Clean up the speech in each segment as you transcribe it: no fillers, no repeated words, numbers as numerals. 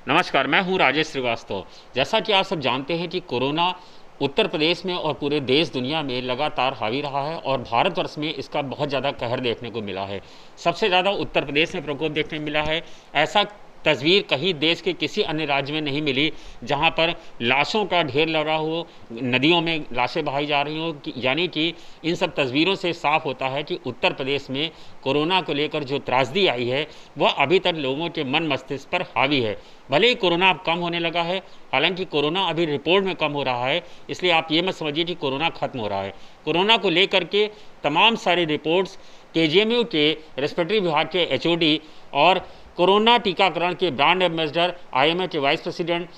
नमस्कार, मैं हूं राजेश श्रीवास्तव। जैसा कि आप सब जानते हैं कि कोरोना उत्तर प्रदेश में और पूरे देश दुनिया में लगातार हावी रहा है और भारतवर्ष में इसका बहुत ज़्यादा कहर देखने को मिला है। सबसे ज़्यादा उत्तर प्रदेश में प्रकोप देखने को मिला है। ऐसा तस्वीर कहीं देश के किसी अन्य राज्य में नहीं मिली जहां पर लाशों का ढेर लगा हो, नदियों में लाशें बहाई जा रही हों। यानी कि इन सब तस्वीरों से साफ होता है कि उत्तर प्रदेश में कोरोना को लेकर जो त्रासदी आई है वह अभी तक लोगों के मन मस्तिष्क पर हावी है। भले ही कोरोना अब कम होने लगा है, हालांकि कोरोना अभी रिपोर्ट में कम हो रहा है, इसलिए आप ये मत समझिए कि कोरोना खत्म हो रहा है। कोरोना को लेकर के तमाम सारी रिपोर्ट्स केजीएमयू के रेस्पिरेटरी विभाग के एचओडी और कोरोना टीकाकरण के ब्रांड एम्बेसडर, आईएमए के वाइस प्रेसिडेंट,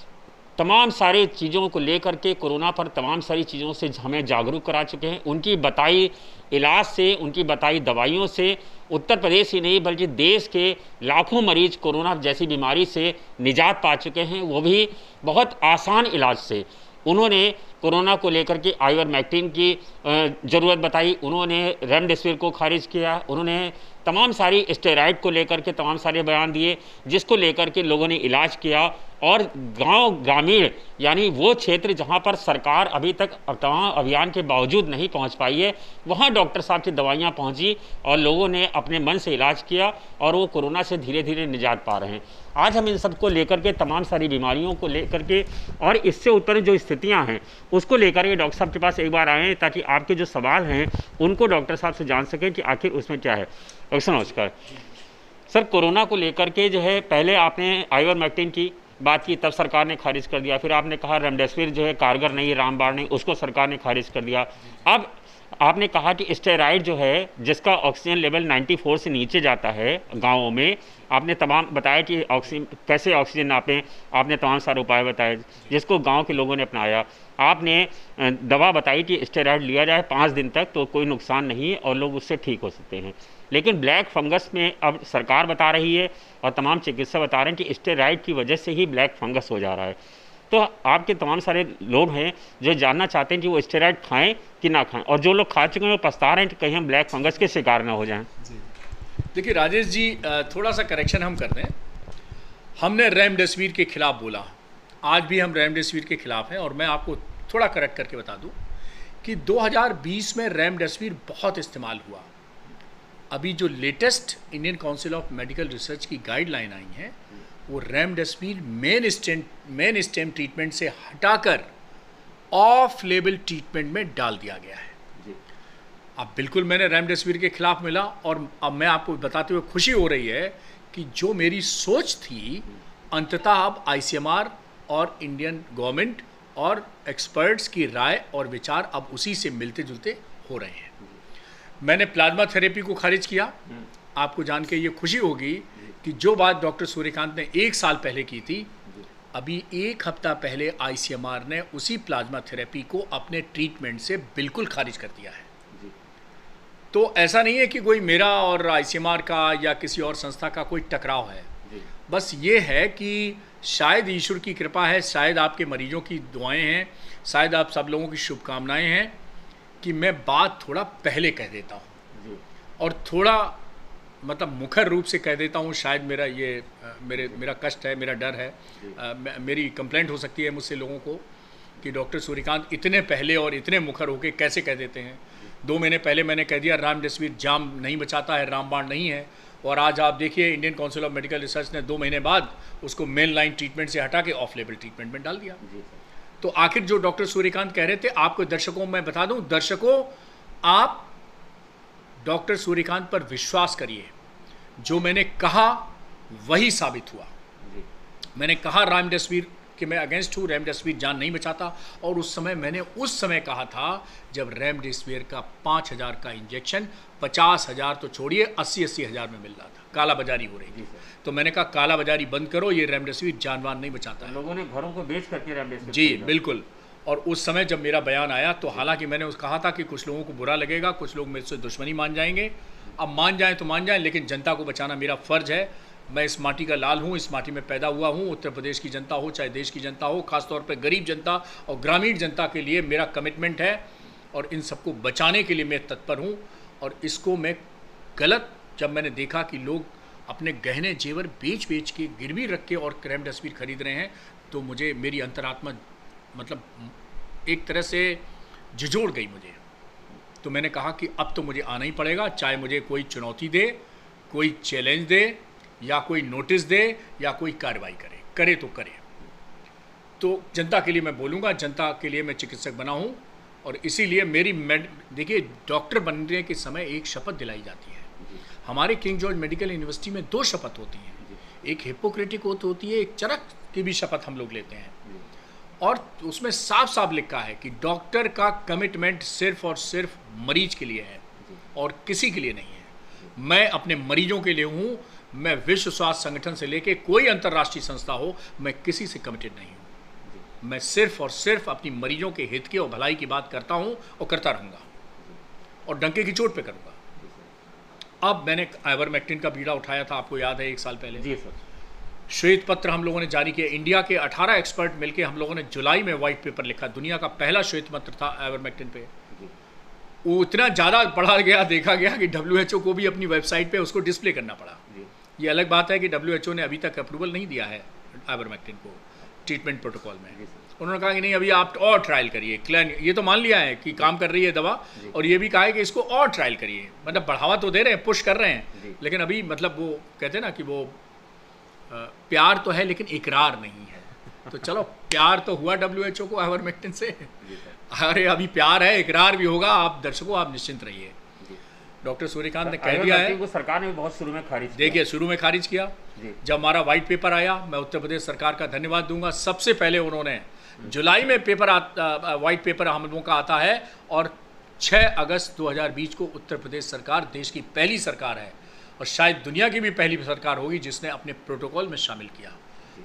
तमाम सारी चीज़ों को लेकर के कोरोना पर तमाम सारी चीज़ों से हमें जागरूक करा चुके हैं। उनकी बताई इलाज से, उनकी बताई दवाइयों से उत्तर प्रदेश ही नहीं बल्कि देश के लाखों मरीज कोरोना जैसी बीमारी से निजात पा चुके हैं, वो भी बहुत आसान इलाज से। उन्होंने कोरोना को लेकर के आइवरमेक्टिन की ज़रूरत बताई, उन्होंने रेमडेसिविर को खारिज किया, उन्होंने तमाम सारी स्टेरॉइड को लेकर के तमाम सारे बयान दिए, जिसको लेकर के लोगों ने इलाज किया। और गांव ग्रामीण यानी वो क्षेत्र जहां पर सरकार अभी तक तमाम अभियान के बावजूद नहीं पहुंच पाई है, वहां डॉक्टर साहब की दवाइयां पहुंची और लोगों ने अपने मन से इलाज किया और वो कोरोना से धीरे धीरे निजात पा रहे हैं। आज हम इन सब को लेकर के, तमाम सारी बीमारियों को लेकर के और इससे उत्पन्न जो स्थितियाँ हैं उसको लेकर के डॉक्टर साहब के पास एक बार आए हैं ताकि आपके जो सवाल हैं उनको डॉक्टर साहब से जान सकें कि आखिर उसमें क्या है। डॉक्टर साहब नमस्कार। सर, कोरोना को लेकर के जो है पहले आपने आइवरमेक्टिन की बात की, तब सरकार ने खारिज कर दिया। फिर आपने कहा रेमडेसिविर जो है कारगर नहीं है, रामबाण नहीं, उसको सरकार ने खारिज कर दिया। अब आपने कहा कि स्टेरॉइड जो है जिसका ऑक्सीजन लेवल 94 से नीचे जाता है गाँवों में, आपने तमाम बताया कि कैसे ऑक्सीजन नापें, आपने तमाम सारे उपाय बताए जिसको गांव के लोगों ने अपनाया। आपने दवा बताई कि स्टेरॉइड लिया जाए 5 दिन तक तो कोई नुकसान नहीं है और लोग उससे ठीक हो सकते हैं। लेकिन ब्लैक फंगस में अब सरकार बता रही है और तमाम चिकित्सक बता रहे हैं कि स्टेरॉइड की वजह से ही ब्लैक फंगस हो जा रहा है। तो आपके तमाम सारे लोग हैं जो जानना चाहते हैं कि वो स्टेरॉइड खाएं कि ना खाएं, और जो लोग खा चुके हैं वो पछता रहे हैं कि कहीं हम ब्लैक फंगस के शिकार ना हो जाएं। देखिए राजेश जी, थोड़ा सा करेक्शन हम कर दें। हमने रेमडेसिविर के खिलाफ बोला, आज भी हम रेमडेसिविर के खिलाफ हैं। और मैं आपको थोड़ा करेक्ट करके बता दूं कि 2020 में रेमडेसिविर बहुत इस्तेमाल हुआ। अभी जो latest Indian council of medical research की गाइडलाइन आई हैं वो रेमडेसिविर मेन स्टेम ट्रीटमेंट से हटाकर ऑफ लेबल ट्रीटमेंट में डाल दिया गया है। अब बिल्कुल मैंने रेमडेसिविर के खिलाफ मिला और अब मैं आपको बताते हुए खुशी हो रही है कि जो मेरी सोच थी अंततः अब आईसीएमआर और इंडियन गवर्नमेंट और एक्सपर्ट्स की राय और विचार अब उसी से मिलते जुलते हो रहे हैं। मैंने प्लाज्मा थेरेपी को खारिज किया। आपको जान के ये खुशी होगी कि जो बात डॉक्टर सूर्यकांत ने 1 साल पहले की थी, अभी 1 हफ्ता पहले आईसीएमआर ने उसी प्लाज्मा थेरेपी को अपने ट्रीटमेंट से बिल्कुल खारिज कर दिया है। तो ऐसा नहीं है कि कोई मेरा और आईसीएमआर का या किसी और संस्था का कोई टकराव है। बस ये है कि शायद ईश्वर की कृपा है, शायद आपके मरीजों की दुआएं हैं, शायद आप सब लोगों की शुभकामनाएं हैं कि मैं बात थोड़ा पहले कह देता हूँ और थोड़ा मतलब मुखर रूप से कह देता हूँ। शायद मेरा कष्ट है, मेरा डर है, मेरी कंप्लेंट हो सकती है मुझसे लोगों को कि डॉक्टर सूर्यकांत इतने पहले और इतने मुखर होके कैसे कह देते हैं। 2 महीने पहले मैंने कह दिया रेमडेसिविर जाम नहीं बचाता है, रामबाण नहीं है, और आज आप देखिए Indian council of medical research ने 2 महीने बाद उसको मेन लाइन ट्रीटमेंट से हटा के ऑफ लेबल ट्रीटमेंट में डाल दिया। तो आखिर जो डॉक्टर सूर्यकांत कह रहे थे, आपको दर्शकों मैं बता दूं, दर्शकों आप डॉक्टर सूर्यकांत पर विश्वास करिए। जो मैंने कहा वही साबित हुआ। मैंने कहा रेमडेसिविर कि मैं अगेंस्ट हूँ, रेमडेसिविर जान नहीं बचाता, और मैंने उस समय कहा था जब रेमडेसिविर का 5,000 का इंजेक्शन 50,000 तो छोड़िए 80-80 हज़ार में मिल रहा था, काला बाजारी हो रही थी। तो मैंने कहा काला बाजारी बंद करो, ये रेमडेसिविर जानवान नहीं बचाता है। लोगों ने घरों को बेच करके रेमडेसिविर जी बिल्कुल। और उस समय जब मेरा बयान आया तो हालांकि मैंने कहा था कि कुछ लोगों को बुरा लगेगा, कुछ लोग मेरे से दुश्मनी मान जाएंगे। अब मान जाएं तो मान जाएं, लेकिन जनता को बचाना मेरा फ़र्ज़ है। मैं इस माटी का लाल हूँ, इस माटी में पैदा हुआ हूँ। उत्तर प्रदेश की जनता हो चाहे देश की जनता हो, ख़ासतौर पर गरीब जनता और ग्रामीण जनता के लिए मेरा कमिटमेंट है और इन सबको बचाने के लिए मैं तत्पर हूँ। और इसको मैं गलत जब मैंने देखा कि लोग अपने गहने जेवर बेच बेच के गिरवी रख के और रेमडेसिविर खरीद रहे हैं, तो मुझे मेरी अंतरात्मा मतलब एक तरह से झिझोड़ गई मुझे। तो मैंने कहा कि अब तो मुझे आना ही पड़ेगा, चाहे मुझे कोई चुनौती दे, कोई चैलेंज दे, या कोई नोटिस दे, या कोई कार्रवाई करे तो करे। तो जनता के लिए मैं बोलूँगा, जनता के लिए मैं चिकित्सक बना हूँ, और इसीलिए मेरी देखिए, डॉक्टर बनने के समय एक शपथ दिलाई जाती है। हमारे किंग जॉर्ज मेडिकल यूनिवर्सिटी में 2 शपथ होती हैं, एक हिप्पोक्रेटिक ओथ होती है, एक चरक की भी शपथ हम लोग लेते हैं, और उसमें साफ साफ लिखा है कि डॉक्टर का कमिटमेंट सिर्फ और सिर्फ मरीज के लिए है और किसी के लिए नहीं है। मैं अपने मरीजों के लिए हूँ। मैं विश्व स्वास्थ्य संगठन से लेके कोई अंतर्राष्ट्रीय संस्था हो, मैं किसी से कमिटेड नहीं हूँ। मैं सिर्फ और सिर्फ अपनी मरीजों के हित की और भलाई की बात करता हूँ और करता रहूँगा, और डंके की चोट पे करूँगा। अब मैंने आइवरमेक्टिन का बीड़ा उठाया था, आपको याद है, 1 साल पहले। जी सर। श्वेत पत्र हम लोगों ने जारी किया। इंडिया के 18 एक्सपर्ट मिलके हम लोगों ने जुलाई में व्हाइट पेपर लिखा। दुनिया का पहला श्वेत पत्र था आइवरमेक्टिन पे। वो इतना ज़्यादा पढ़ा गया, देखा गया कि WHO को भी अपनी वेबसाइट पे उसको डिस्प्ले करना पड़ा। ये अलग बात है कि WHO ने अभी तक अप्रूवल नहीं दिया है आइवरमेक्टिन को ट्रीटमेंट प्रोटोकॉल में। उन्होंने कहा कि नहीं, अभी आप और ट्रायल करिए। ये तो मान लिया है कि काम कर रही है दवा, और ये भी कहा है कि इसको और ट्रायल करिए। मतलब बढ़ावा तो दे रहे हैं, पुश कर रहे हैं, लेकिन अभी मतलब वो कहते हैं ना कि वो प्यार तो है लेकिन इकरार नहीं है। तो चलो, प्यार तो हुआ WHO को आइवरमेक्टिन से। अरे अभी प्यार है, इकरार भी होगा। आप दर्शकों, आप निश्चिंत रहिए। डॉक्टर सूर्यकांत ने कह दिया है। सरकार ने बहुत शुरू में खारिज किया। देखिए, शुरू में खारिज किया। जब हमारा व्हाइट पेपर आया, मैं उत्तर प्रदेश सरकार का धन्यवाद दूंगा। सबसे पहले उन्होंने जुलाई में व्हाइट पेपर हम लोगों का आता है, और 6 अगस्त 2020 को उत्तर प्रदेश सरकार देश की पहली सरकार है, और शायद दुनिया की भी पहली सरकार होगी जिसने अपने प्रोटोकॉल में शामिल किया।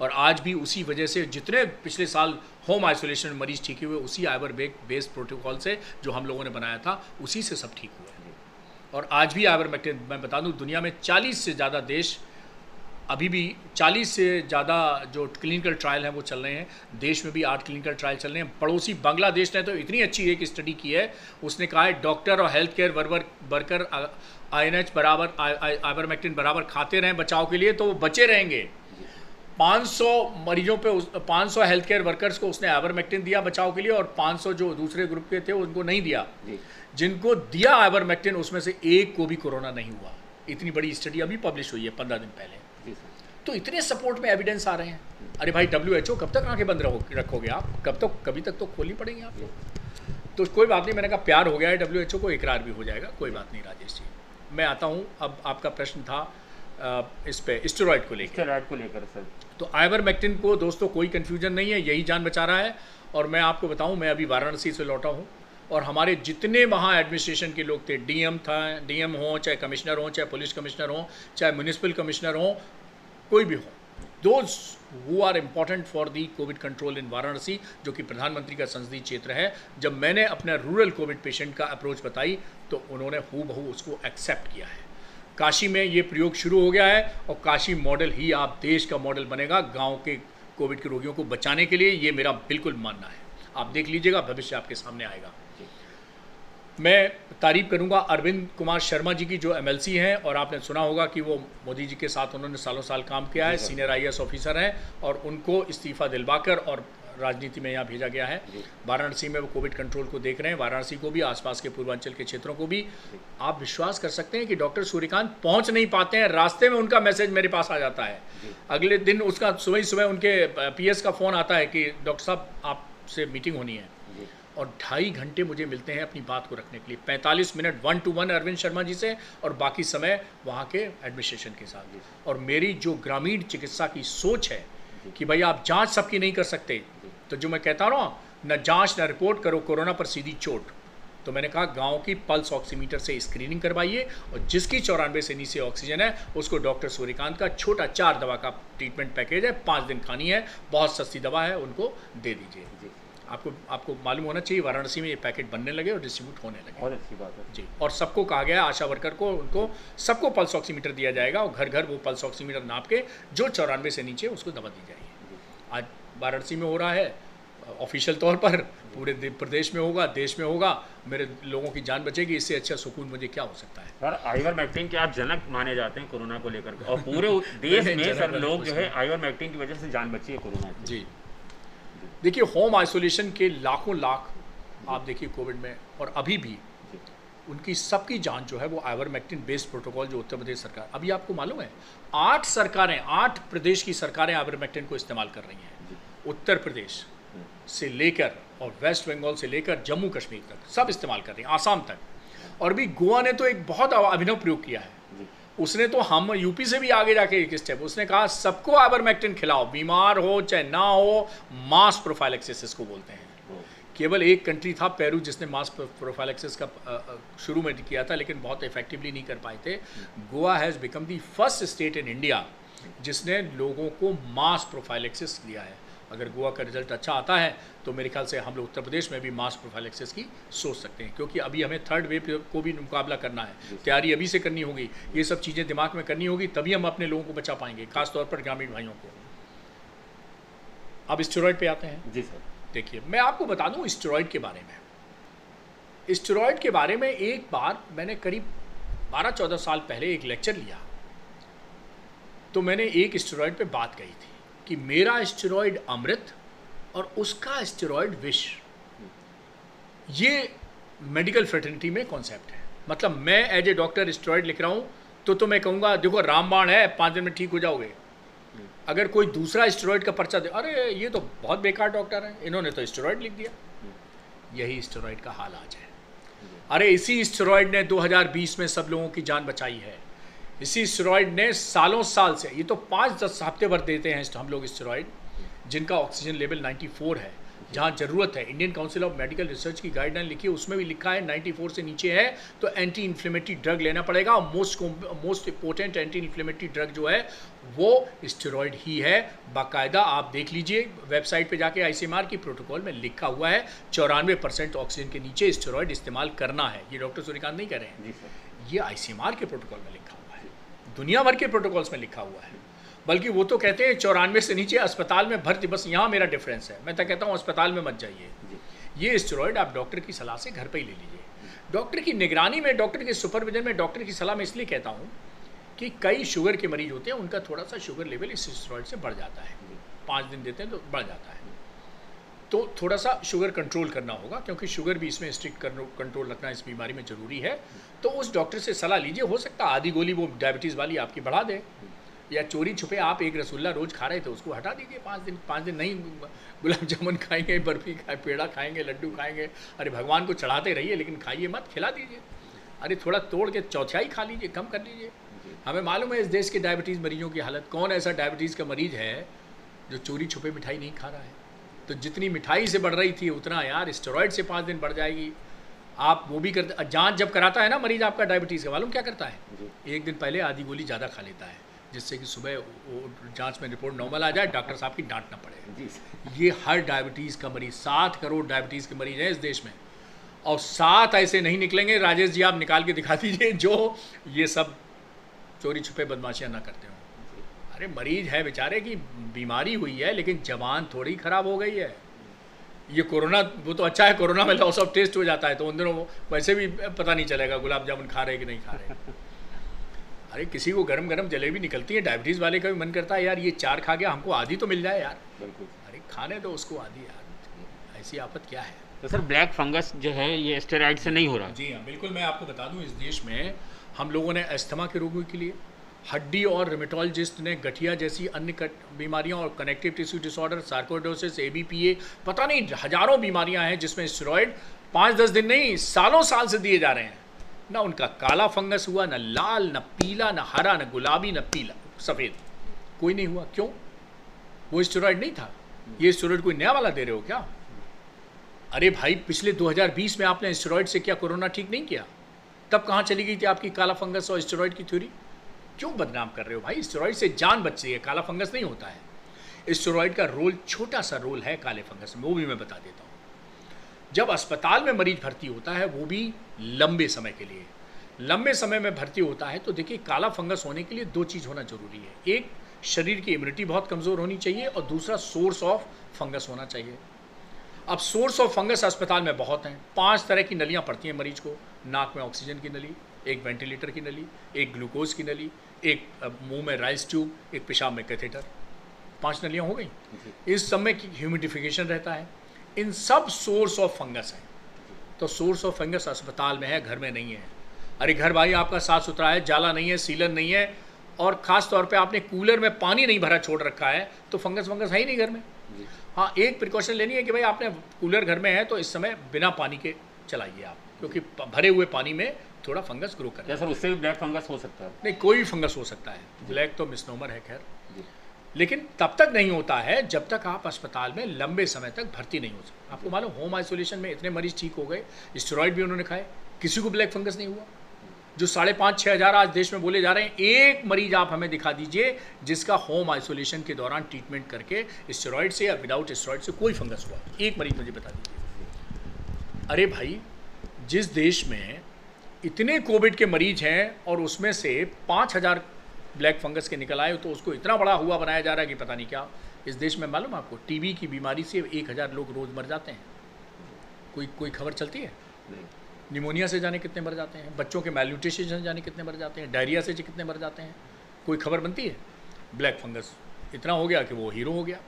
और आज भी उसी वजह से जितने पिछले साल होम आइसोलेशन में मरीज ठीक हुए, उसी आइवर बेस्ड प्रोटोकॉल से जो हम लोगों ने बनाया था, उसी से सब ठीक हुए। और आज भी आइवरमेक्टिन, मैं बता दूं, दुनिया में 40 से ज़्यादा देश, अभी भी 40 से ज़्यादा जो क्लिनिकल ट्रायल हैं वो चल रहे हैं। देश में भी 8 क्लिनिकल ट्रायल चल रहे हैं। पड़ोसी बांग्लादेश ने तो इतनी अच्छी एक स्टडी की है, उसने कहा है डॉक्टर और हेल्थ केयर वर्कर INH बराबर आइवरमेक्टिन बराबर खाते रहें बचाव के लिए, तो वो बचे रहेंगे। 500 मरीजों पे 500 हेल्थ केयर वर्कर्स को उसने आइवरमेक्टिन दिया बचाव के लिए, और 500 जो दूसरे ग्रुप के थे उनको नहीं दिया। जिनको दिया आइवरमेक्टिन, उसमें से एक को भी कोरोना नहीं हुआ। इतनी बड़ी स्टडी अभी पब्लिश हुई है 15 दिन पहले। तो इतने सपोर्ट में एविडेंस आ रहे हैं। अरे भाई, WHO कब तक आंखें बंद रखोगे आप? कभी तक तो खोलनी पड़ेगी आपको। तो कोई बात नहीं, मैंने कहा प्यार हो गया है WHO को, इकरार भी हो जाएगा, कोई बात नहीं। राजेश जी, मैं आता हूँ। अब आपका प्रश्न था इस पे स्टेरॉइड को लेकर सर। तो आइवरमेक्टिन को दोस्तों कोई कन्फ्यूजन नहीं है, यही जान बचा रहा है। और मैं आपको बताऊँ, मैं अभी वाराणसी से लौटा हूँ, और हमारे जितने वहाँ एडमिनिस्ट्रेशन के लोग थे, DM हो, चाहे कमिश्नर हो, चाहे पुलिस कमिश्नर हो, चाहे म्यूनिसिपल कमिश्नर हो, कोई भी हो, those who are important for the Covid control in Varanasi, जो कि प्रधानमंत्री का संसदीय क्षेत्र है, जब मैंने अपना रूरल कोविड पेशेंट का अप्रोच बताई, तो उन्होंने हूबहू उसको एक्सेप्ट किया है। काशी में ये प्रयोग शुरू हो गया है, और काशी मॉडल ही आप देश का मॉडल बनेगा गाँव के कोविड के रोगियों को बचाने के लिए। ये मेरा बिल्कुल मानना है। आप देख लीजिएगा, भविष्य आपके सामने आएगा। मैं तारीफ करूंगा अरविंद कुमार शर्मा जी की, जो MLC हैं, और आपने सुना होगा कि वो मोदी जी के साथ उन्होंने सालों साल काम किया है, सीनियर IAS ऑफिसर हैं, और उनको इस्तीफा दिलवाकर और राजनीति में यहाँ भेजा गया है। वाराणसी में वो कोविड कंट्रोल को देख रहे हैं, वाराणसी को भी, आसपास के पूर्वांचल के क्षेत्रों को भी। आप विश्वास कर सकते हैं कि डॉक्टर सूर्यकांत पहुँच नहीं पाते हैं, रास्ते में उनका मैसेज मेरे पास आ जाता है। अगले दिन उसका सुबह उनके PS का फ़ोन आता है कि डॉक्टर साहब आपसे मीटिंग होनी है, और 2.5 घंटे मुझे मिलते हैं अपनी बात को रखने के लिए। 45 मिनट 1 to 1 अरविंद शर्मा जी से, और बाकी समय वहाँ के एडमिनिस्ट्रेशन के साथ। और मेरी जो ग्रामीण चिकित्सा की सोच है कि भाई आप जांच सबकी नहीं कर सकते, तो जो मैं कहता रहा हूँ, न जांच न रिपोर्ट, करो कोरोना पर सीधी चोट। तो मैंने कहा गांव की पल्स ऑक्सीमीटर से स्क्रीनिंग करवाइए, और जिसकी 94 से नीचे ऑक्सीजन है, उसको डॉक्टर सूर्यकांत का छोटा 4 दवा का ट्रीटमेंट पैकेज है, 5 दिन खानी है, बहुत सस्ती दवा है, उनको दे दीजिए। आपको मालूम होना चाहिए, वाराणसी में ये पैकेट बनने लगे और डिस्ट्रीब्यूट होने लगे। बहुत अच्छी बात है जी। और सबको कहा गया है, आशा वर्कर को, उनको सबको पल्स ऑक्सीमीटर दिया जाएगा, और घर घर वो पल्स ऑक्सीमीटर नाप के जो 94 से नीचे उसको दवा दी जाएगी। आज वाराणसी में हो रहा है, ऑफिशियल तौर पर पूरे प्रदेश में होगा, देश में होगा, मेरे लोगों की जान बचेगी, इससे अच्छा सुकून मुझे क्या हो सकता है। सर आइवरमेक्टिन के आप जनक माने जाते हैं कोरोना को लेकर के, और पूरे देश में सर लोग जो है आइवरमेक्टिन की वजह से जान बची है कोरोना से। जी, देखिए होम आइसोलेशन के लाखों लाख आप देखिए कोविड में, और अभी भी उनकी सबकी जान जो है वो आइवरमेक्टिन बेस्ड प्रोटोकॉल जो उत्तर प्रदेश सरकार, अभी आपको मालूम है 8 सरकारें, 8 प्रदेश की सरकारें आइवरमेक्टिन को इस्तेमाल कर रही हैं। उत्तर प्रदेश से लेकर और वेस्ट बंगाल से लेकर जम्मू कश्मीर तक सब इस्तेमाल कर रही हैं, आसाम तक। और भी गोवा ने तो एक बहुत अभिनव प्रयोग किया है, उसने तो हम यूपी से भी आगे जाके एक स्टेप, उसने कहा सबको आइवरमेक्टिन खिलाओ, बीमार हो चाहे ना हो, मास प्रोफाइलेक्सिस इसको बोलते हैं। केवल एक कंट्री था पेरू जिसने मास प्रोफाइलेक्सिस का शुरू में किया था, लेकिन बहुत इफेक्टिवली नहीं कर पाए थे। Goa has become the first state in India जिसने लोगों को मास प्रोफाइलेक्सिस दिया है। अगर गोवा का रिजल्ट अच्छा आता है तो मेरे ख्याल से हम लोग उत्तर प्रदेश में भी मास प्रोफाइलेक्सिस की सोच सकते हैं, क्योंकि अभी हमें थर्ड वेव को भी मुकाबला करना है, तैयारी अभी से करनी होगी, ये सब चीज़ें दिमाग में करनी होगी, तभी हम अपने लोगों को बचा पाएंगे, खासतौर पर ग्रामीण भाइयों को। अब स्टेरॉइड पे आते हैं। जी सर, देखिए मैं आपको बता दूं स्टेरॉइड के बारे में। स्टेरॉइड के बारे में एक बार मैंने करीब 12-14 साल पहले एक लेक्चर लिया, तो मैंने एक स्टेरॉइड पे बात कही थी कि मेरा स्टेरॉइड अमृत और उसका स्टेरॉइड विष। ये मेडिकल फ्रेटर्निटी में कॉन्सेप्ट है। मतलब मैं एज ए डॉक्टर स्टेरॉइड लिख रहा हूँ तो मैं कहूँगा देखो रामबाण है, 5 दिन में ठीक हो जाओगे। अगर कोई दूसरा स्टेरॉइड का पर्चा दे, अरे ये तो बहुत बेकार डॉक्टर है, इन्होंने तो स्टेरॉइड लिख दिया। यही स्टेरॉइड का हाल आज है। अरे इसी स्टेरॉइड ने 2020 में सब लोगों की जान बचाई है। इसी स्टेरॉइड ने सालों साल से, ये तो 5-10 हफ्ते भर देते हैं हम लोग स्टेरॉइड, जिनका ऑक्सीजन लेवल 94 है जहाँ ज़रूरत है। Indian council of medical research की गाइडलाइन लिखी है, उसमें भी लिखा है 94 से नीचे है तो एंटी इन्फ्लेमेटरी ड्रग लेना पड़ेगा। और most important anti inflammatory drug जो है वो स्टेरॉइड ही है। बाकायदा आप देख लीजिए वेबसाइट पे जाके आईसीएमआर की प्रोटोकॉल में लिखा हुआ है 94% ऑक्सीजन के नीचे स्टेरॉइड इस्तेमाल करना है। ये डॉक्टर सूर्यकांत नहीं कह रहे हैं, ये आईसीएमआर के प्रोटोकॉल में लिखा हुआ है, दुनिया भर के प्रोटोकॉल्स में लिखा हुआ है। बल्कि वो तो कहते हैं 94 से नीचे अस्पताल में भर्ती, बस यहाँ मेरा डिफरेंस है। मैं तो कहता हूँ अस्पताल में मत जाइए, ये स्टेरॉइड आप डॉक्टर की सलाह से घर पे ही ले लीजिए। डॉक्टर की निगरानी में, डॉक्टर के सुपरविजन में, डॉक्टर की सलाह में इसलिए कहता हूँ कि कई शुगर के मरीज होते हैं, उनका थोड़ा सा शुगर लेवल इस स्टेरॉइड से बढ़ जाता है, 5 दिन देते हैं तो बढ़ जाता है, तो थोड़ा सा शुगर कंट्रोल करना होगा, क्योंकि शुगर भी इसमें स्ट्रिक्ट कंट्रोल रखना इस बीमारी में ज़रूरी है। तो उस डॉक्टर से सलाह लीजिए, हो सकता है आधी गोली वो डायबिटीज़ वाली आपकी बढ़ा दे, या चोरी छुपे आप एक रसगुल्ला रोज़ खा रहे थे उसको हटा दीजिए 5 दिन नहीं, गुलाब जामुन खाएंगे, बर्फ़ी खाए, पेड़ा खाएंगे, लड्डू खाएंगे, अरे भगवान को चढ़ाते रहिए लेकिन खाइए मत, खिला दीजिए। अरे थोड़ा तोड़ के चौथाई खा लीजिए, कम कर लीजिए। हमें मालूम है इस देश के डायबिटीज़ मरीजों की हालत, कौन ऐसा डायबिटीज़ का मरीज़ है जो चोरी छुपे मिठाई नहीं खा रहा है। तो जितनी मिठाई से बढ़ रही थी उतना यार स्टेरॉइड से 5 दिन बढ़ जाएगी। आप वो भी करते, जांच जब कराता है ना मरीज आपका डायबिटीज़ का, मालूम क्या करता है, एक दिन पहले आधी गोली ज़्यादा खा लेता है, जिससे कि सुबह वो जांच में रिपोर्ट नॉर्मल आ जाए, डॉक्टर साहब की डांट ना पड़े। ये हर डायबिटीज़ का मरीज, 7 करोड़ डायबिटीज़ के मरीज हैं इस देश में, और 7 ऐसे नहीं निकलेंगे, राजेश जी आप निकाल के दिखा दीजिए, जो ये सब चोरी छुपे बदमाशियाँ ना करते हो। अरे मरीज है बेचारे की बीमारी हुई है, लेकिन जबान थोड़ी ख़राब हो गई है। ये कोरोना, वो तो अच्छा है, कोरोना में लॉस ऑफ टेस्ट हो जाता है, तो उन दिनों वैसे भी पता नहीं चलेगा गुलाब जामुन खा रहे कि नहीं खा रहे। अरे किसी को गरम गरम जलेबी निकलती है, डायबिटीज़ वाले का भी मन करता है यार ये 4 खा गया, हमको आधी तो मिल जाए यार। बिल्कुल। अरे खाने दो उसको आधी यार, ऐसी आफत क्या है। तो सर ब्लैक फंगस जो है ये स्टेरॉइड से नहीं हो रहा? जी हाँ बिल्कुल, मैं आपको बता दूं इस देश में हम लोगों ने अस्थमा के रोगों के लिए, हड्डी और रिमेटोलॉजिस्ट ने गठिया जैसी अन्य बीमारियां और connective tissue disorder, sarcoidosis, ABPA, पता नहीं हजारों बीमारियां हैं जिसमें स्टेरॉइड 5-10 दिन नहीं सालों साल से दिए जा रहे हैं। ना उनका काला फंगस हुआ, ना लाल, ना पीला, ना हरा, ना गुलाबी, ना पीला, सफ़ेद, कोई नहीं हुआ। क्यों? वो स्टेरॉइड नहीं था। ये स्टेरॉइड कोई नया वाला दे रहे हो क्या? अरे भाई पिछले 2020 में आपने स्टेरॉइड से क्या कोरोना ठीक नहीं किया? तब कहाँ चली गई थी आपकी काला फंगस और स्टेरॉइड की थ्योरी? क्यों बदनाम कर रहे हो भाई? स्टेरॉइड से जान बचती है, काला फंगस नहीं होता है। स्टेरॉइड का रोल, छोटा सा रोल है काले फंगस में, वो भी मैं बता देता हूँ। जब अस्पताल में मरीज भर्ती होता है, वो भी लंबे समय के लिए, लंबे समय में भर्ती होता है, तो देखिए काला फंगस होने के लिए 2 चीज़ होना जरूरी है। एक, शरीर की इम्यूनिटी बहुत कमज़ोर होनी चाहिए, और दूसरा सोर्स ऑफ फंगस होना चाहिए। अब सोर्स ऑफ फंगस अस्पताल में बहुत हैं। 5 तरह की नलियां पड़ती हैं मरीज को। नाक में ऑक्सीजन की नली, एक वेंटिलेटर की नली, एक ग्लूकोज की नली, एक मुंह में राइस ट्यूब, एक पेशाब में कैथेटर। 5 नलियां हो गई। इस सब में ह्यूमिडिफिकेशन रहता है। इन सब सोर्स ऑफ फंगस हैं। तो सोर्स ऑफ फंगस अस्पताल में है, घर में नहीं है। अरे घर भाई आपका साफ सुथरा है, जाला नहीं है, सीलन नहीं है, और ख़ास तौर पे आपने कूलर में पानी नहीं भरा छोड़ रखा है, तो फंगस है ही नहीं घर में। हाँ, एक प्रिकॉशन लेनी है कि भाई आपने कूलर घर में है तो इस समय बिना पानी के चलाइए आप, क्योंकि भरे हुए पानी में थोड़ा फंगस ग्रो कर। सर उससे भी ब्लैक फंगस हो सकता है? नहीं, कोई भी फंगस हो सकता है। ब्लैक तो मिसनोमर है खैर, लेकिन तब तक नहीं होता है जब तक आप अस्पताल में लंबे समय तक भर्ती नहीं हो सकते। आपको मालूम, होम आइसोलेशन में इतने मरीज ठीक हो गए, स्टेरॉइड भी उन्होंने खाए, किसी को ब्लैक फंगस नहीं हुआ। जो 5,500-6 हज़ार आज देश में बोले जा रहे हैं, एक मरीज आप हमें दिखा दीजिए जिसका होम आइसोलेशन के दौरान ट्रीटमेंट करके स्टेरॉइड से या विदाउट स्टेरॉइड से कोई फंगस हुआ। एक मरीज मुझे बता दीजिए। अरे भाई, जिस देश में इतने कोविड के मरीज हैं और उसमें से 5,000 ब्लैक फंगस के निकल आए, तो उसको इतना बड़ा हुआ बनाया जा रहा है कि पता नहीं क्या। इस देश में मालूम आपको, टीबी की बीमारी से 1,000 लोग रोज़ मर जाते हैं। कोई खबर चलती है? नहीं। निमोनिया से जाने कितने मर जाते हैं, बच्चों के मैल्यूट्रिशन से जाने कितने मर जाते हैं, डायरिया से कितने मर जाते हैं, कोई खबर बनती है? ब्लैक फंगस इतना हो गया कि वो हीरो हो गया।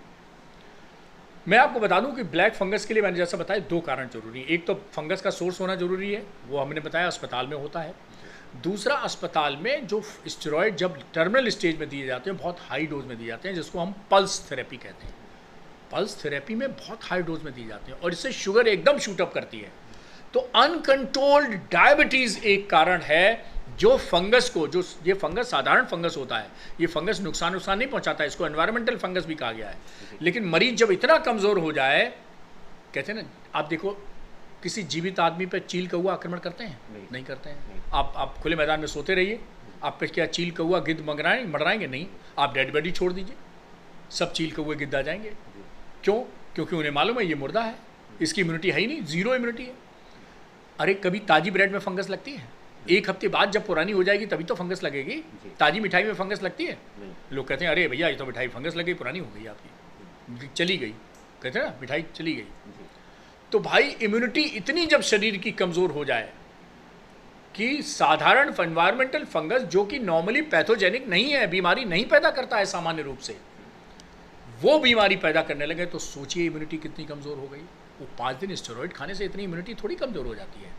मैं आपको बता दूं कि ब्लैक फंगस के लिए मैंने जैसा बताया 2 कारण जरूरी है। एक तो फंगस का सोर्स होना जरूरी है, वो हमने बताया अस्पताल में होता है। दूसरा, अस्पताल में जो स्टेरॉइड जब टर्मिनल स्टेज में दिए जाते हैं, बहुत हाई डोज में दिए जाते हैं, जिसको हम पल्स थेरेपी कहते हैं। पल्स थेरेपी में बहुत हाई डोज में दिए जाते हैं और इससे शुगर एकदम शूटअप करती है। तो अनकंट्रोल्ड डायबिटीज़ एक कारण है जो फंगस को, जो ये फंगस साधारण फंगस होता है, ये फंगस नुकसान नहीं पहुंचाता है, इसको एनवायरमेंटल फंगस भी कहा गया है। लेकिन मरीज जब इतना कमज़ोर हो जाए, कहते हैं ना, आप देखो किसी जीवित आदमी पर चील कौआ आक्रमण करते हैं? नहीं करते हैं। आप खुले मैदान में सोते रहिए, आप पे क्या चील कौआ गिद्ध मडराएंगे? नहीं। आप डेड बॉडी छोड़ दीजिए, सब चील कौए गिद्ध आ जाएंगे। क्यों? क्योंकि उन्हें मालूम है ये मुर्दा है, इसकी इम्यूनिटी है ही नहीं, जीरो इम्यूनिटी है। अरे कभी ताजी ब्रेड में फंगस लगती है? 1 हफ्ते बाद जब पुरानी हो जाएगी तभी तो फंगस लगेगी। ताजी मिठाई में फंगस लगती है? लोग कहते हैं अरे भैया ये तो मिठाई फंगस लग गई, पुरानी हो गई आपकी, चली गई, कहते हैं ना मिठाई चली गई। तो भाई इम्यूनिटी इतनी जब शरीर की कमज़ोर हो जाए कि साधारण एनवायरमेंटल फंगस, जो कि नॉर्मली पैथोजेनिक नहीं है, बीमारी नहीं पैदा करता है सामान्य रूप से, वो बीमारी पैदा करने लगे, तो सोचिए इम्यूनिटी कितनी कमज़ोर हो गई। वो 5 दिन स्टेरॉइड खाने से इतनी इम्यूनिटी थोड़ी कमज़ोर हो जाती है।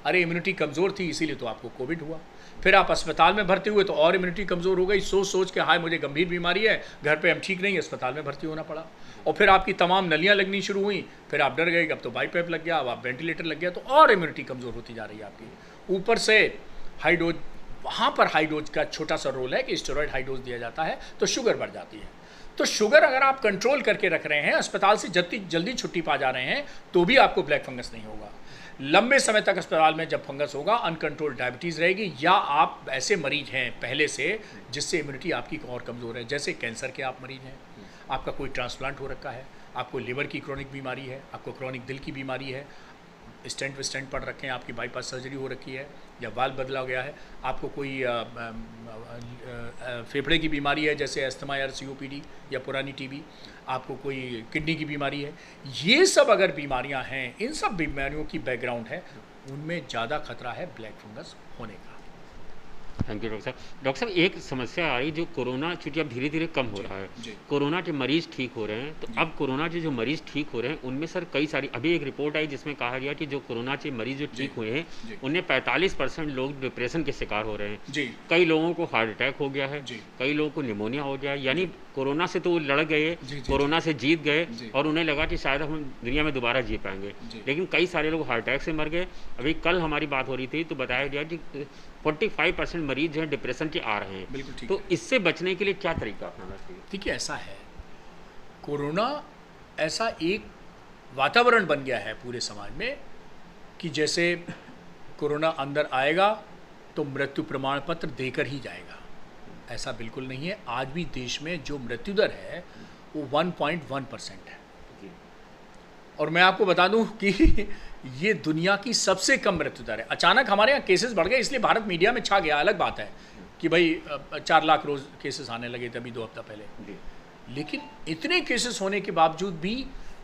अरे इम्यूनिटी कमज़ोर थी इसीलिए तो आपको कोविड हुआ। फिर आप अस्पताल में भर्ती हुए तो और इम्यूनिटी कमज़ोर हो गई, सोच के हाय मुझे गंभीर बीमारी है, घर पे हम ठीक नहीं, अस्पताल में भर्ती होना पड़ा। और फिर आपकी तमाम नलियाँ लगनी शुरू हुई, फिर आप डर गए, अब तो बाईपैप लग गया, अब आप वेंटिलेटर लग गया, तो और इम्यूनिटी कमज़ोर होती जा रही है आपकी। ऊपर से हाई डोज, वहाँ पर हाई डोज का छोटा सा रोल है कि स्टेरॉइड हाई डोज दिया जाता है तो शुगर बढ़ जाती है। तो शुगर अगर आप कंट्रोल करके रख रहे हैं, अस्पताल से जल्दी छुट्टी पा जा रहे हैं, तो भी आपको ब्लैक फंगस नहीं होगा। लंबे समय तक अस्पताल में जब फंगस होगा, अनकंट्रोल्ड डायबिटीज़ रहेगी, या आप ऐसे मरीज हैं पहले से जिससे इम्यूनिटी आपकी और कमज़ोर है, जैसे कैंसर के आप मरीज हैं, आपका कोई ट्रांसप्लांट हो रखा है, आपको लिवर की क्रॉनिक बीमारी है, आपको क्रॉनिक दिल की बीमारी है, स्टेंट पड़ रखे हैं, आपकी बाईपास सर्जरी हो रखी है या वाल्व बदला गया है, आपको कोई फेफड़े की बीमारी है जैसे अस्थमा या COPD या पुरानी टीबी, आपको कोई किडनी की बीमारी है, ये सब अगर बीमारियां हैं, इन सब बीमारियों की बैकग्राउंड है, उनमें ज़्यादा खतरा है ब्लैक फंगस होने का। थैंक यू डॉक्टर साहब। डॉक्टर साहब, एक समस्या आ रही, जो कोरोना चूँकि अब धीरे धीरे कम हो रहा है, कोरोना के मरीज़ ठीक हो रहे हैं, तो अब कोरोना के जो मरीज़ ठीक हो रहे हैं उनमें सर कई सारी, अभी एक रिपोर्ट आई जिसमें कहा गया कि जो कोरोना के मरीज़ जो ठीक हुए हैं उनमें 45% लोग डिप्रेशन के शिकार हो रहे हैं, कई लोगों को हार्ट अटैक हो गया है, कई लोगों को निमोनिया हो गया, यानी कोरोना से तो वो लड़ गए, कोरोना से जीत गए और उन्हें लगा कि शायद हम दुनिया में दोबारा जी पाएंगे, लेकिन कई सारे लोग हार्ट अटैक से मर गए। अभी कल हमारी बात हो रही थी तो बताया गया कि 45% मरीज हैं डिप्रेशन के आ रहे हैं, तो इससे बचने के लिए क्या तरीका अपनाना चाहिए? ठीक है, ऐसा है, कोरोना ऐसा एक वातावरण बन गया है पूरे समाज में कि जैसे कोरोना अंदर आएगा तो मृत्यु प्रमाण पत्र देकर ही जाएगा। ऐसा बिल्कुल नहीं है। आज भी देश में जो मृत्यु दर है वो 1.1% है, और मैं आपको बता दूं कि ये दुनिया की सबसे कम मृत्यु दर है। अचानक हमारे यहाँ केसेस बढ़ गए इसलिए भारत मीडिया में छा गया, अलग बात है कि भाई 4 लाख रोज केसेस आने लगे थे अभी 2 हफ्ता पहले, लेकिन इतने केसेस होने के बावजूद भी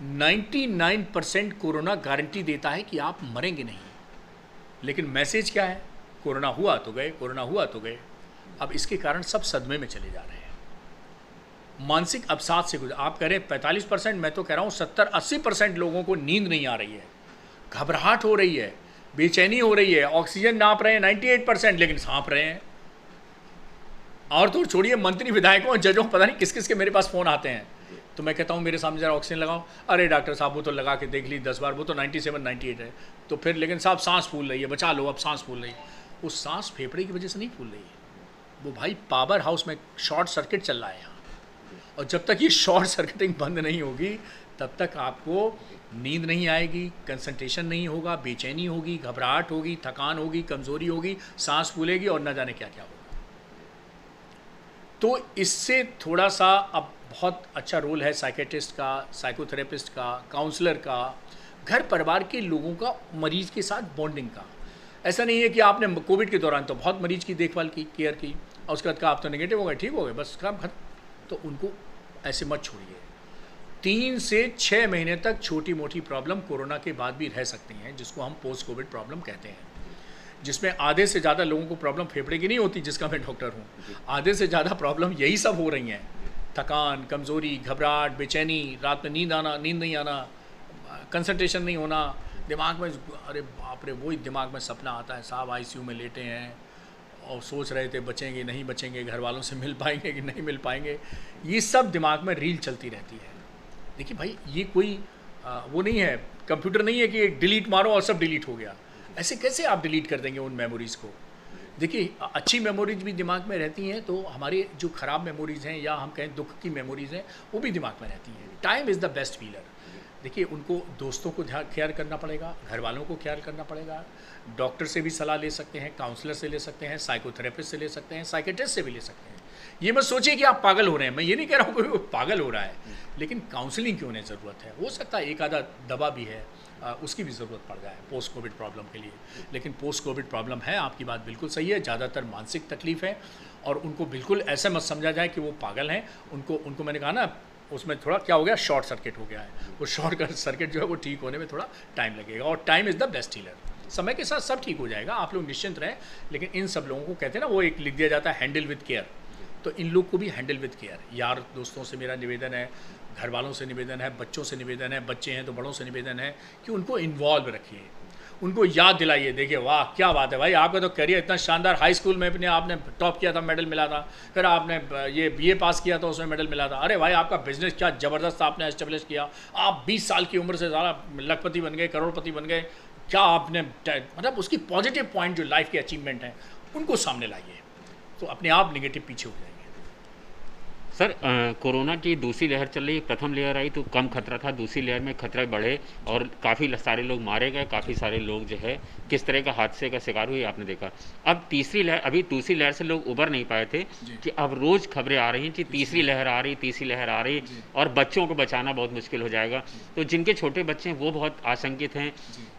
99% कोरोना गारंटी देता है कि आप मरेंगे नहीं, लेकिन मैसेज क्या है? कोरोना हुआ तो गए, कोरोना हुआ तो गए। अब इसके कारण सब सदमे में चले जा रहे हैं, मानसिक अवसाद से गुजर। आप कह रहे हैं 45%, मैं तो कह रहा हूँ 70-80% लोगों को नींद नहीं आ रही है, घबराहट हो रही है, बेचैनी हो रही है, ऑक्सीजन नाप रहे हैं 98%, लेकिन सांप रहे हैं। और तो छोड़िए, मंत्री विधायकों जजों पता नहीं किस किस के मेरे पास फ़ोन आते हैं, तो मैं कहता हूँ मेरे सामने ज़रा ऑक्सीजन लगाओ। अरे डॉक्टर साहब वो तो लगा के देख ली 10 बार, वो तो 97-98 है। तो फिर लेकिन साहब सांस फूल रही है, बचा लो, अब सांस फूल रही है। वो सांस फेफड़े की वजह से नहीं फूल रही है, वो भाई पावर हाउस में शॉर्ट सर्किट चल रहा है यहाँ। और जब तक ये शॉर्ट सर्किटिंग बंद नहीं होगी तब तक आपको नींद नहीं आएगी, कंसंट्रेशन नहीं होगा, बेचैनी होगी, घबराहट होगी, थकान होगी, कमज़ोरी होगी, सांस फूलेगी और न जाने क्या क्या होगा। तो इससे थोड़ा सा अब बहुत अच्छा रोल है साइकेट्रिस्ट का, साइकोथेरेपिस्ट का, काउंसलर का, घर परिवार के लोगों का मरीज के साथ बॉन्डिंग का। ऐसा नहीं है कि आपने कोविड के दौरान तो बहुत मरीज की देखभाल की, केयर की, और उसके बाद कहा आप तो नेगेटिव हो गए, ठीक हो गए, बस काम खत्म। तो उनको ऐसे मत छोड़िए। 3 से 6 महीने तक छोटी मोटी प्रॉब्लम कोरोना के बाद भी रह सकती हैं, जिसको हम पोस्ट कोविड प्रॉब्लम कहते हैं, जिसमें आधे से ज़्यादा लोगों को प्रॉब्लम फेफड़े की नहीं होती, जिसका मैं डॉक्टर हूँ। आधे से ज़्यादा प्रॉब्लम यही सब हो रही हैं, थकान, कमज़ोरी, घबराहट, बेचैनी, रात में नींद नहीं आना, कंसंट्रेशन नहीं होना, दिमाग में अरे बाप रे वही दिमाग में सपना आता है, साहब आईसीयू में लेटे हैं और सोच रहे थे बचेंगे नहीं बचेंगे, घर वालों से मिल पाएंगे कि नहीं मिल पाएंगे, ये सब दिमाग में रील चलती रहती है। देखिए भाई, ये कोई वो नहीं है, कंप्यूटर नहीं है कि डिलीट मारो और सब डिलीट हो गया। ऐसे कैसे आप डिलीट कर देंगे उन मेमोरीज़ को? देखिए, अच्छी मेमोरीज भी दिमाग में रहती हैं, तो हमारे जो ख़राब मेमोरीज़ हैं या हम कहें दुख की मेमोरीज़ हैं, वो भी दिमाग में रहती हैं। Time is the best healer. देखिए, उनको दोस्तों को ख्याल करना पड़ेगा, घर वालों को ख्याल करना पड़ेगा, डॉक्टर से भी सलाह ले सकते हैं, काउंसलर से ले सकते हैं, साइकोथेरेपिस्ट से ले सकते हैं, साइकेट्रिस्ट से भी ले सकते हैं। ये मत सोचिए कि आप पागल हो रहे हैं, मैं ये नहीं कह रहा हूँ कोई पागल हो रहा है, लेकिन काउंसलिंग की उन्हें ज़रूरत है। हो सकता है एक आधा दवा भी है, उसकी भी ज़रूरत पड़ जाए पोस्ट कोविड प्रॉब्लम के लिए। लेकिन पोस्ट कोविड प्रॉब्लम है, आपकी बात बिल्कुल सही है, ज़्यादातर मानसिक तकलीफ़ है, और उनको बिल्कुल ऐसा मत समझा जाए कि वो पागल हैं। उनको मैंने कहा ना, उसमें थोड़ा क्या हो गया, शॉर्ट सर्किट हो गया है। वो शॉर्ट सर्किट जो है वो ठीक होने में थोड़ा टाइम लगेगा, और time is the best healer. समय के साथ सब ठीक हो जाएगा, आप लोग निश्चिंत रहें। लेकिन इन सब लोगों को कहते हैं ना, वो एक लिख दिया जाता है हैंडल विद केयर, तो इन लोग को भी हैंडल विद केयर। यार दोस्तों से मेरा निवेदन है, घर वालों से निवेदन है, बच्चों से निवेदन है, बच्चे हैं तो बड़ों से निवेदन है कि उनको इन्वॉल्व रखिए, उनको याद दिलाइए। देखिए वाह क्या बात है भाई, आपका तो करियर इतना शानदार, हाई स्कूल में अपने आपने टॉप किया था, मेडल मिला था, फिर आपने ये बीए पास किया था, उसमें मेडल मिला था। अरे भाई आपका बिजनेस क्या ज़बरदस्त आपने एस्टेब्लिश किया, आप 20 साल की उम्र से ज़्यादा लखपति बन गए, करोड़पति बन गए, क्या आपने मतलब उसकी पॉजिटिव पॉइंट जो लाइफ के अचीवमेंट हैं उनको सामने लाइए, तो अपने आप नेगेटिव पीछे हो जाएंगे। सर, कोरोना की दूसरी लहर चल रही, प्रथम लहर आई तो कम खतरा था, दूसरी लहर में खतरा बढ़े और काफ़ी सारे लोग मारे गए, काफ़ी सारे लोग जो है किस तरह का हादसे का शिकार हुए आपने देखा। अब तीसरी लहर, अभी दूसरी लहर से लोग उबर नहीं पाए थे कि अब रोज़ खबरें आ रही हैं कि तीसरी लहर आ रही, तीसरी लहर आ रही, और बच्चों को बचाना बहुत मुश्किल हो जाएगा। तो जिनके छोटे बच्चे हैं वो बहुत आशंकित हैं।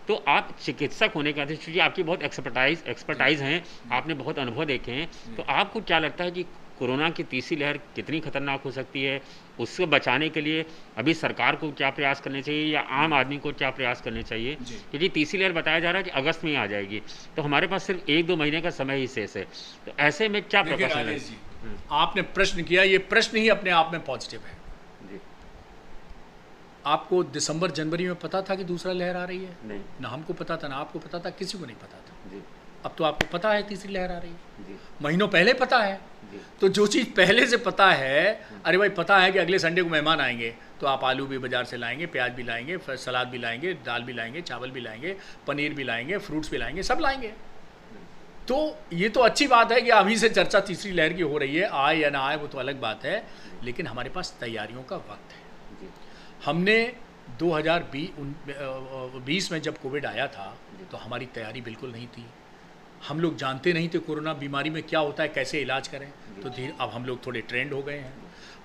तो आप चिकित्सक होने का, क्योंकि आपकी बहुत एक्सपर्टाइज हैं, आपने बहुत अनुभव देखे हैं, तो आपको क्या लगता है कि कोरोना की तीसरी लहर कितनी खतरनाक हो सकती है? उससे बचाने के लिए अभी सरकार को क्या प्रयास करने चाहिए या आम आदमी को क्या प्रयास करने चाहिए? क्योंकि तीसरी लहर बताया जा रहा है कि अगस्त में आ जाएगी, तो हमारे पास सिर्फ 1-2 महीने का समय ही शेष है। तो ऐसे में क्या प्रिकॉशन है? आपने प्रश्न किया, ये प्रश्न ही अपने आप में पॉजिटिव है। आपको दिसंबर जनवरी में पता था कि दूसरा लहर आ रही है? नहीं, ना हमको पता था, ना आपको पता था, किसी को नहीं पता था। अब तो आपको पता है तीसरी लहर आ रही है, महीनों पहले पता है। तो जो चीज़ पहले से पता है, अरे भाई पता है कि अगले संडे को मेहमान आएंगे, तो आप आलू भी बाजार से लाएंगे, प्याज भी लाएंगे, सलाद भी लाएंगे, दाल भी लाएंगे, चावल भी लाएंगे, पनीर भी लाएंगे, फ्रूट्स भी लाएंगे, सब लाएंगे। तो ये तो अच्छी बात है कि अभी से चर्चा तीसरी लहर की हो रही है, आए या ना आए वो तो अलग बात है, लेकिन हमारे पास तैयारियों का वक्त है। हमने 2020 में जब कोविड आया था तो हमारी तैयारी बिल्कुल नहीं थी। हम लोग जानते नहीं थे कोरोना बीमारी में क्या होता है, कैसे इलाज करें। तो अब हम लोग थोड़े ट्रेंड हो गए हैं,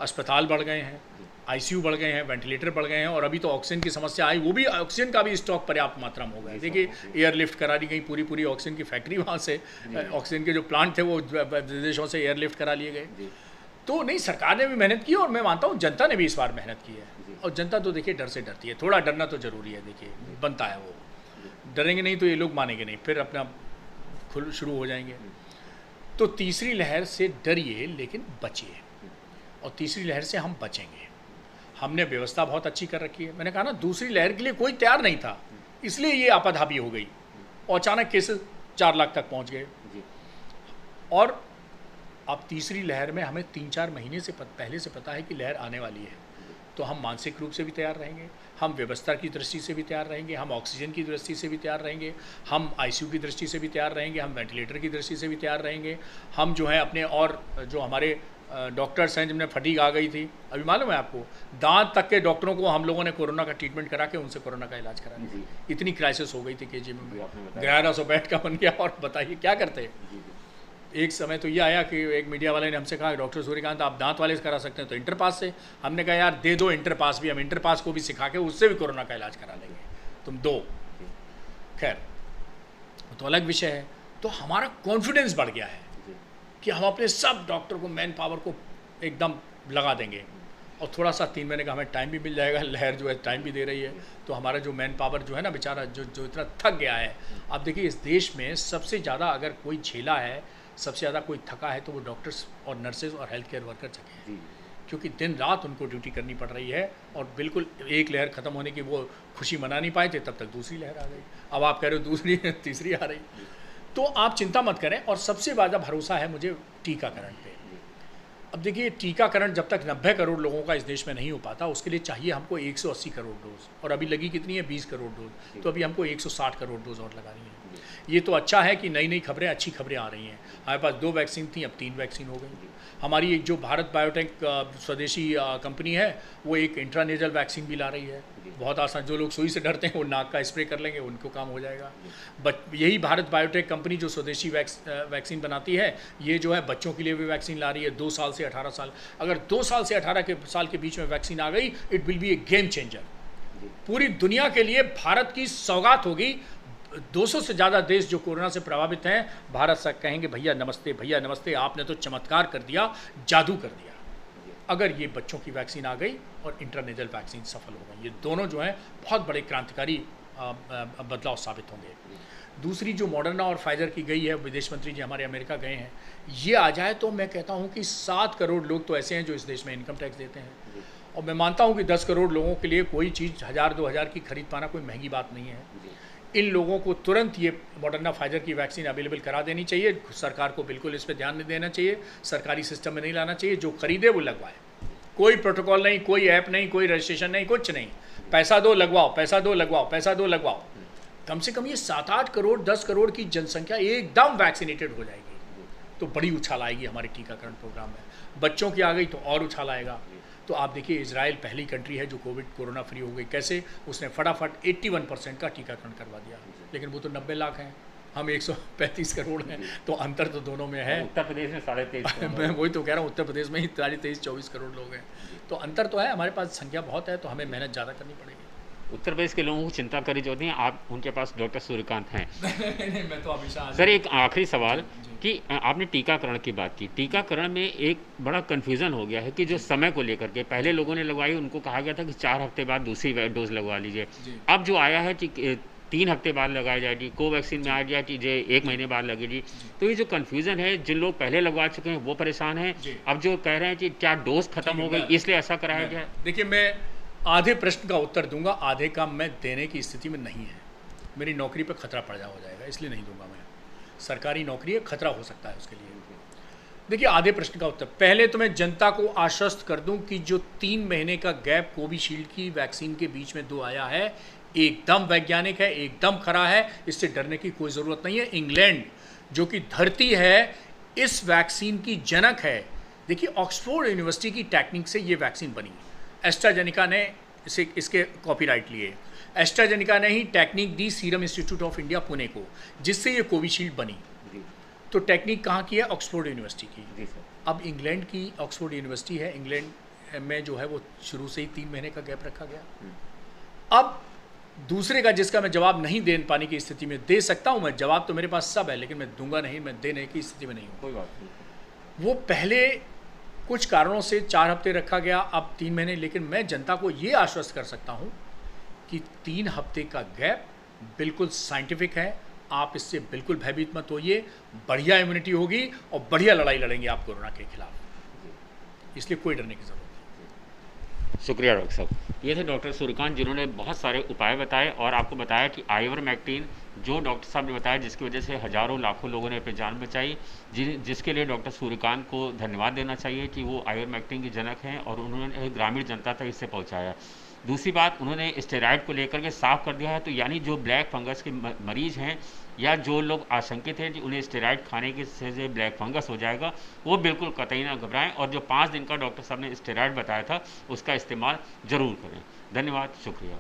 अस्पताल बढ़ गए हैं, आईसीयू बढ़ गए हैं, वेंटिलेटर बढ़ गए हैं, और अभी तो ऑक्सीजन की समस्या आई, वो भी ऑक्सीजन का भी स्टॉक पर्याप्त मात्रा में हो गया है। देखिए एयरलिफ्ट करा दी गई, पूरी ऑक्सीजन की फैक्ट्री, वहाँ से ऑक्सीजन के जो प्लांट थे वो विदेशों से एयरलिफ्ट करा लिए गए। तो नहीं, सरकार ने भी मेहनत की और मैं मानता हूँ जनता ने भी इस बार मेहनत की है। और जनता तो देखिए डर से डरती है, थोड़ा डरना तो जरूरी है, देखिए बनता है वो। डरेंगे नहीं तो ये लोग मानेंगे नहीं, फिर अपना खुल शुरू हो जाएंगे। तो तीसरी लहर से डरिए लेकिन बचिए, और तीसरी लहर से हम बचेंगे। हमने व्यवस्था बहुत अच्छी कर रखी है। मैंने कहा ना, दूसरी लहर के लिए कोई तैयार नहीं था, इसलिए ये आपाधापी हो गई और अचानक केसेस 4 लाख तक पहुंच गए। और अब तीसरी लहर में हमें 3-4 महीने से पहले से पता है कि लहर आने वाली है, तो हम मानसिक रूप से भी तैयार रहेंगे, हम व्यवस्था की दृष्टि से भी तैयार रहेंगे, हम ऑक्सीजन की दृष्टि से भी तैयार रहेंगे, हम आईसीयू की दृष्टि से भी तैयार रहेंगे, हम वेंटिलेटर की दृष्टि से भी तैयार रहेंगे। हम जो है अपने, और जो हमारे डॉक्टर्स हैं जिनमें फटीग आ गई थी, अभी मालूम है आपको, दांत तक के डॉक्टरों को हम लोगों ने कोरोना का ट्रीटमेंट करा के उनसे कोरोना का इलाज करा लिया। इतनी क्राइसिस हो गई थी केजी में, 1100 बेड का बन गया। और बताइए क्या करते। एक समय तो ये आया कि एक मीडिया वाले ने हमसे कहा, डॉक्टर सूर्यकांत आप दांत वाले से करा सकते हैं तो इंटर पास से। हमने कहा यार दे दो इंटर पास भी, हम इंटर पास को भी सिखा के उससे भी कोरोना का इलाज करा लेंगे, तुम दो। खैर तो अलग विषय है। तो हमारा कॉन्फिडेंस बढ़ गया है कि हम अपने सब डॉक्टर को, मैन पावर को एकदम लगा देंगे, और थोड़ा सा 3 महीने का हमें टाइम भी मिल जाएगा। लहर जो है टाइम भी दे रही है, तो हमारा जो मैन पावर जो है ना बेचारा, जो इतना थक गया है। आप देखिए इस देश में सबसे ज़्यादा अगर कोई झेला है, सबसे ज़्यादा कोई थका है, तो वो डॉक्टर्स और नर्सेज और हेल्थ केयर वर्कर थके हैं, क्योंकि दिन रात उनको ड्यूटी करनी पड़ रही है। और बिल्कुल एक लहर ख़त्म होने की वो खुशी मना नहीं पाए थे, तब तक दूसरी लहर आ गई। अब आप कह रहे हो दूसरी तीसरी आ रही। तो आप चिंता मत करें, और सबसे ज़्यादा भरोसा है मुझे टीकाकरण पे। अब देखिए टीकाकरण जब तक 90 करोड़ लोगों का इस देश में नहीं हो पाता, उसके लिए चाहिए हमको 180 करोड़ डोज, और अभी लगी कितनी है, 20 करोड़ डोज। तो अभी हमको 160 करोड़ डोज और लगानी है। ये तो अच्छा है कि नई नई खबरें, अच्छी खबरें आ रही हैं। हमारे पास 2 वैक्सीन थी, अब 3 वैक्सीन हो गई। हमारी एक जो भारत बायोटेक स्वदेशी कंपनी है, वो एक इंट्रानेजल वैक्सीन भी ला रही है। बहुत आसान, जो लोग सुई से डरते हैं वो नाक का स्प्रे कर लेंगे, उनको काम हो जाएगा। यही भारत बायोटेक कंपनी जो स्वदेशी वैक्सीन बनाती है, ये जो है बच्चों के लिए भी वैक्सीन ला रही है, 2 साल से 18 साल। अगर 2 साल से 18 साल के बीच में वैक्सीन आ गई, it will be A game changer. पूरी दुनिया के लिए भारत की सौगात होगी। 200 से ज़्यादा देश जो कोरोना से प्रभावित हैं, भारत से कहेंगे भैया नमस्ते, भैया नमस्ते, आपने तो चमत्कार कर दिया, जादू कर दिया। अगर ये बच्चों की वैक्सीन आ गई और इंटरनेजल वैक्सीन सफल हो गई, ये दोनों जो हैं बहुत बड़े क्रांतिकारी बदलाव साबित होंगे। दूसरी जो मॉडर्ना और फाइजर की गई है, विदेश मंत्री जी हमारे अमेरिका गए हैं, ये आ जाए तो मैं कहता हूँ कि 7 करोड़ लोग तो ऐसे हैं जो इस देश में इनकम टैक्स देते हैं। और मैं मानता हूँ कि 10 करोड़ लोगों के लिए कोई चीज़ 1000-2000 की खरीद पाना कोई महंगी बात नहीं है। इन लोगों को तुरंत ये मॉडर्ना फाइजर की वैक्सीन अवेलेबल करा देनी चाहिए। सरकार को बिल्कुल इस पर ध्यान नहीं देना चाहिए, सरकारी सिस्टम में नहीं लाना चाहिए। जो खरीदे वो लगवाए, कोई प्रोटोकॉल नहीं, कोई ऐप नहीं, कोई रजिस्ट्रेशन नहीं, कुछ नहीं। पैसा दो लगवाओ, पैसा दो लगवाओ, पैसा दो लगवाओ। कम से कम ये 7-8 करोड़ 10 करोड़ की जनसंख्या एकदम वैक्सीनेटेड हो जाएगी, तो बड़ी उछाल आएगी हमारे टीकाकरण प्रोग्राम में। बच्चों की आ गई तो और उछाल आएगा। तो आप देखिए इजराइल पहली कंट्री है जो कोरोना फ्री हो गई। कैसे? उसने फटाफट 81% का टीकाकरण करवा दिया, लेकिन वो तो 90 लाख हैं, हम 135 करोड़ हैं, तो अंतर तो दोनों में है। उत्तर प्रदेश में 23.5 मैं वही तो कह रहा हूँ, उत्तर प्रदेश में ही 23-24 करोड़ लोग हैं, तो अंतर तो है। हमारे पास संख्या बहुत है, तो हमें मेहनत ज़्यादा करनी पड़ेगी। उत्तर प्रदेश के लोगों को चिंता करी जो नहीं, आप उनके पास डॉक्टर सूर्यकांत हैं। नहीं, मैं तो हमेशा। सर एक आखिरी सवाल कि आपने टीकाकरण की बात की, टीकाकरण में एक बड़ा कन्फ्यूज़न हो गया है कि जो समय को लेकर के पहले लोगों ने लगवाई, उनको कहा गया था कि 4 हफ्ते बाद दूसरी डोज लगवा लीजिए। अब जो आया है कि 3 हफ्ते बाद लगाई जाएगी, कोवैक्सीन में आ गया कि 1 महीने बाद लगेगी। तो ये जो कन्फ्यूज़न है, जिन लोग पहले लगवा चुके हैं वो परेशान हैं, अब जो कह रहे हैं कि क्या डोज खत्म हो गई इसलिए ऐसा कराया गया। देखिए मैं आधे प्रश्न का उत्तर दूंगा, आधे का मैं देने की स्थिति में नहीं है। मेरी नौकरी पर खतरा पड़ हो जाएगा, इसलिए नहीं दूंगा मैं। सरकारी नौकरी है, खतरा हो सकता है उसके लिए। देखिए आधे प्रश्न का उत्तर, पहले तो मैं जनता को आश्वस्त कर दूं कि जो 3 महीने का गैप कोविशील्ड की वैक्सीन के बीच में 2 आया है, एकदम वैज्ञानिक है, एकदम खरा है, इससे डरने की कोई ज़रूरत नहीं है। इंग्लैंड जो कि धरती है इस वैक्सीन की जनक है, देखिए ऑक्सफोर्ड यूनिवर्सिटी की टेक्निक से ये वैक्सीन बनी। एस्ट्राजेनिका ने इसके कॉपीराइट लिए, एस्ट्राजेनिका ने ही टेक्निक दी serum institute of India Pune को, जिससे ये कोविशील्ड बनी। तो टेक्निक कहाँ की है? ऑक्सफोर्ड यूनिवर्सिटी की। अब इंग्लैंड की ऑक्सफोर्ड यूनिवर्सिटी है, इंग्लैंड में जो है वो शुरू से ही 3 महीने का गैप रखा गया। अब दूसरे का जिसका मैं जवाब नहीं दे पाने की स्थिति में, दे सकता हूँ मैं जवाब, तो मेरे पास सब है, लेकिन मैं दूंगा नहीं, मैं देने की स्थिति में नहीं हूँ। कोई बात नहीं। वो पहले कुछ कारणों से 4 हफ्ते रखा गया, अब 3 महीने। लेकिन मैं जनता को ये आश्वस्त कर सकता हूँ कि 3 हफ्ते का गैप बिल्कुल साइंटिफिक है। आप इससे बिल्कुल भयभीत मत होइए, बढ़िया इम्यूनिटी होगी और बढ़िया लड़ाई लड़ेंगे आप कोरोना के खिलाफ, इसलिए कोई डरने की जरूरत नहीं। शुक्रिया डॉक्टर साहब। ये थे डॉक्टर सूर्यकांत, जिन्होंने बहुत सारे उपाय बताए और आपको बताया कि आइवरमेक्टिन जो डॉक्टर साहब ने बताया, जिसकी वजह से हज़ारों लाखों लोगों ने अपनी जान बचाई, जिसके लिए डॉक्टर सूर्यकांत को धन्यवाद देना चाहिए कि वो आइवरमेक्टिन के जनक हैं और उन्होंने ग्रामीण जनता तक इससे पहुँचाया। दूसरी बात, उन्होंने स्टेरॉइड को लेकर के साफ कर दिया है, तो यानी जो ब्लैक फंगस के मरीज हैं या जो लोग आशंकित हैं कि उन्हें स्टेरॉइड खाने के से ब्लैक फंगस हो जाएगा, वो बिल्कुल कतई ना घबराएं और जो 5 दिन का डॉक्टर साहब ने स्टेरॉइड बताया था उसका इस्तेमाल ज़रूर करें। धन्यवाद, शुक्रिया।